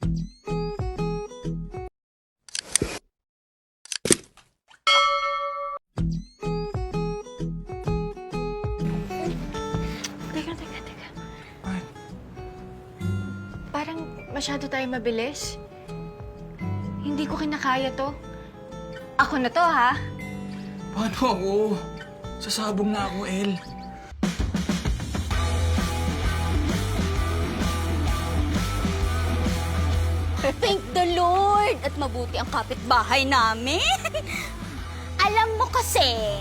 Teka. Parang masyado tayo mabilis. Hindi ko kinakaya to. Ako na to, ha? Paano ako? Sasabong na ako, El. Thank the Lord! At mabuti ang kapitbahay namin. Alam mo kasi,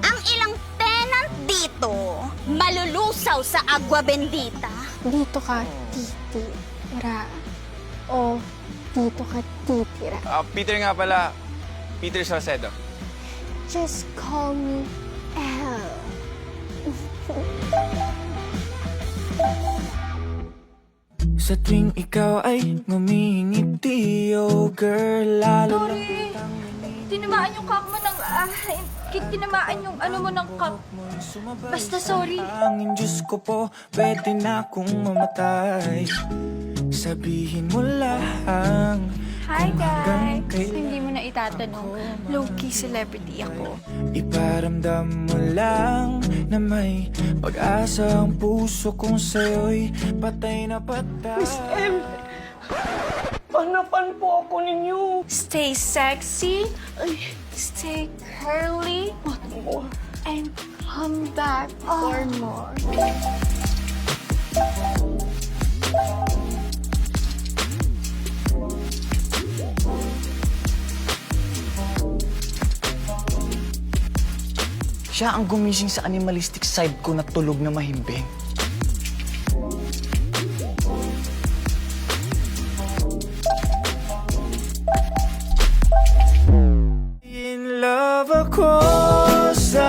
ang ilang tenant dito, malulusaw sa agwa bendita. Dito ka titira. O dito ka titira. Peter nga pala. Peter Salcedo. Just call me Elle. Sa tuwing ikaw ay ngumingiti, oh girl, lalo lang Sorry. Tinamaan yung kak mo ng... tinamaan yung ano mo ng kak. Basta sorry. Ang Diyos ko po, pwede na akong mamatay. Sabihin mo lang. Hi, guys. kailan Hindi mo na itatanong. Low-key celebrity ako. Iparamdam mo lang na may pag-asa ang puso kong sa'yo'y patay na patay. Miss M! Panapan po ako ninyo! Stay sexy, stay curly, and come back for more. Siya ang gumising sa animalistic side ko na tulog na mahimbing. In love ako sa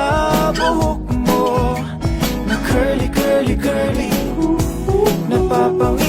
buhok mo na curly, curly, curly. Napapangiti